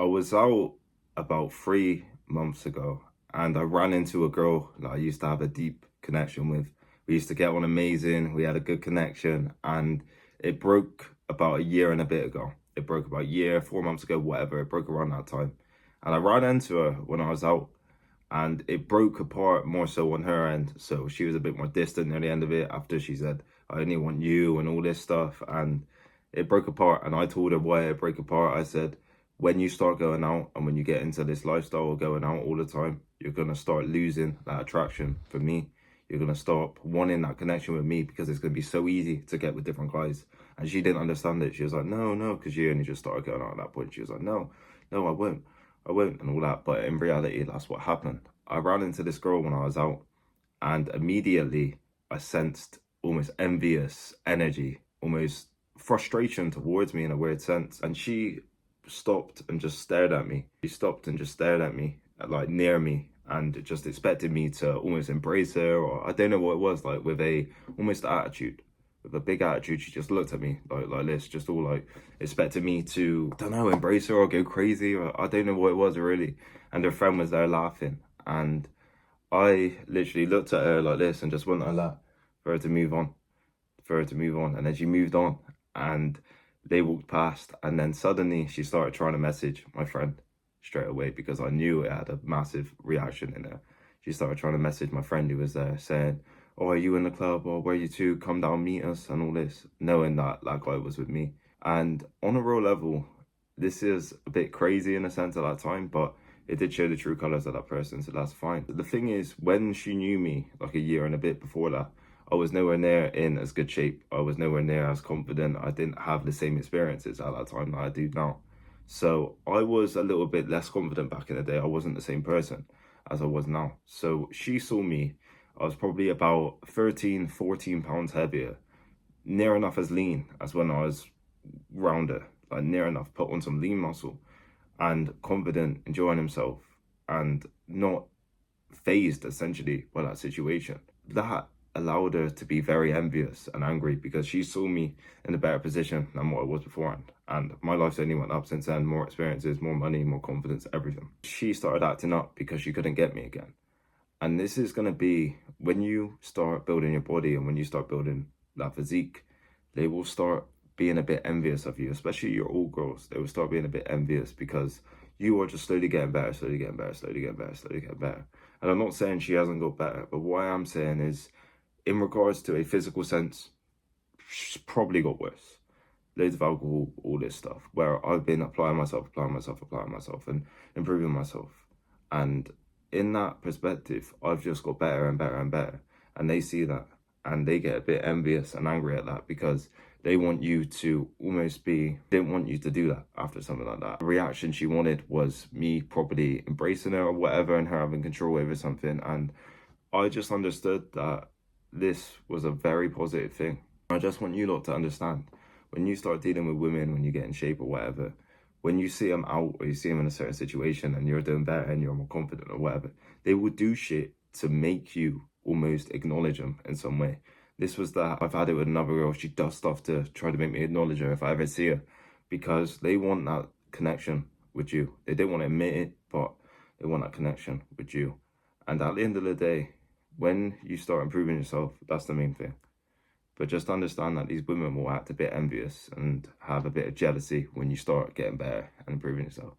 I was out about 3 months ago and I ran into a girl that I used to have a deep connection with. We used to get on amazing, we had a good connection, and it broke about a year and a bit ago. It broke about a year, 4 months ago, whatever. It broke around that time. And I ran into her when I was out and it broke apart more so on her end. So she was a bit more distant near the end of it after she said, I only want you and all this stuff. And it broke apart. And I told her why it broke apart. I said, when you start going out and when you get into this lifestyle of going out all the time, you're going to start losing that attraction for me. You're going to stop wanting that connection with me because it's going to be so easy to get with different guys. And she didn't understand it. She was like, no, because she only just started going out at that point. She was like, no, I won't, and all that. But in reality, that's what happened. I ran into this girl when I was out, and immediately I sensed almost envious energy, almost frustration towards me in a weird sense. And she stopped and just stared at me. She stopped and just stared at me, like near me, and just expected me to almost embrace her, or I don't know what it was, like with a almost attitude. With a big attitude, she just looked at me like this, just all like expected me to, I don't know, embrace her or go crazy, or I don't know what it was really. And her friend was there laughing, and I literally looked at her like this and just went like that for her to move on, and then she moved on, and they walked past, and then suddenly she started trying to message my friend straight away because I knew it had a massive reaction in her. She started trying to message my friend who was there saying, oh, are you in the club? Or where are you two? Come down, meet us, and all this, knowing that that guy was with me. And on a real level, this is a bit crazy in a sense at that time, but it did show the true colors of that person, so that's fine. The thing is, when she knew me like a year and a bit before that, I was nowhere near in as good shape. I was nowhere near as confident. I didn't have the same experiences at that time that I do now. So I was a little bit less confident back in the day. I wasn't the same person as I was now. So she saw me. I was probably about 13, 14 pounds heavier, near enough as lean as when I was rounder, like near enough, put on some lean muscle and confident, enjoying himself and not phased essentially by that situation. That allowed her to be very envious and angry because she saw me in a better position than what I was beforehand. And my life's only went up since then, more experiences, more money, more confidence, everything. She started acting up because she couldn't get me again. And this is going to be when you start building your body and when you start building that physique, they will start being a bit envious of you, especially your old girls. They will start being a bit envious because you are just slowly getting better, slowly getting better, slowly getting better, slowly getting better. And I'm not saying she hasn't got better, but what I am saying is, in regards to a physical sense, she's probably got worse. Loads of alcohol, all this stuff, where I've been applying myself, and improving myself. And in that perspective, I've just got better and better and better. And they see that and they get a bit envious and angry at that because they want you to almost be, didn't want you to do that after something like that. The reaction she wanted was me probably embracing her or whatever and her having control over something. And I just understood that this was a very positive thing. I just want you lot to understand, when you start dealing with women, when you get in shape or whatever, when you see them out or you see them in a certain situation and you're doing better and you're more confident or whatever, they will do shit to make you almost acknowledge them in some way. This was that. I've had it with another girl. She does stuff to try to make me acknowledge her if I ever see her because they want that connection with you. They don't want to admit it, but they want that connection with you. And at the end of the day, when you start improving yourself, that's the main thing. But just understand that these women will act a bit envious and have a bit of jealousy when you start getting better and improving yourself.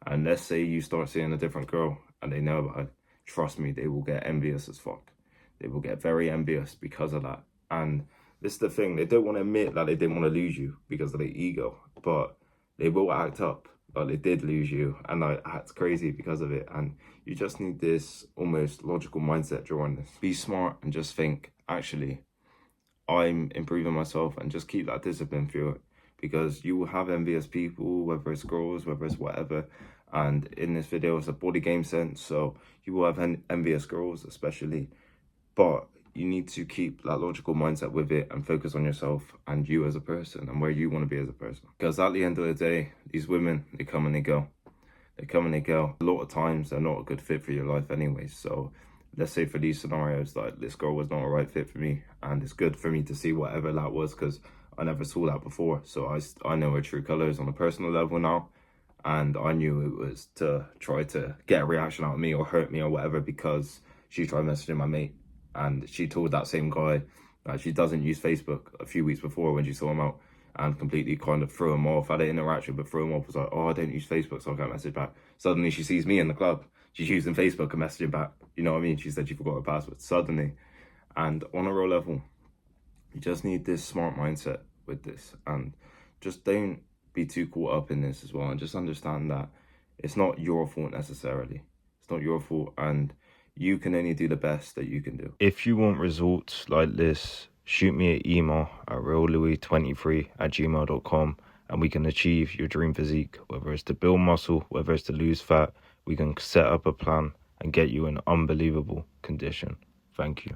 And let's say you start seeing a different girl and they know about it. Trust me, they will get envious as fuck. They will get very envious because of that. And this is the thing, they don't want to admit that they didn't want to lose you because of their ego, but they will act up like they did lose you and like act crazy because of it. And you just need this almost logical mindset during this. Be smart and just think, actually, I'm improving myself, and just keep that discipline through it because you will have envious people, whether it's girls, whether it's whatever. And in this video, it's a body game sense, so you will have envious girls especially, but you need to keep that logical mindset with it and focus on yourself and you as a person and where you want to be as a person. Because at the end of the day, these women, they come and they go. They come and they go. A lot of times they're not a good fit for your life anyway. So let's say for these scenarios, like this girl was not a right fit for me, and it's good for me to see whatever that was because I never saw that before. So I know her true colors on a personal level now, and I knew it was to try to get a reaction out of me or hurt me or whatever, because she tried messaging my mate, and she told that same guy that she doesn't use Facebook a few weeks before when she saw him out, and completely kind of threw him off. Had an interaction, but threw him off. Was like, oh, I don't use Facebook, so I can't message back. Suddenly she sees me in the club. She's using Facebook and messaging back. You know what I mean? She said she forgot her password suddenly. And on a real level, you just need this smart mindset with this, and just don't be too caught up in this as well, and just understand that it's not your fault necessarily. It's not your fault, and you can only do the best that you can do. If you want results like this, shoot me an email at reallouis23@gmail.com, and we can achieve your dream physique. Whether it's to build muscle, whether it's to lose fat, we can set up a plan and get you in unbelievable condition. Thank you.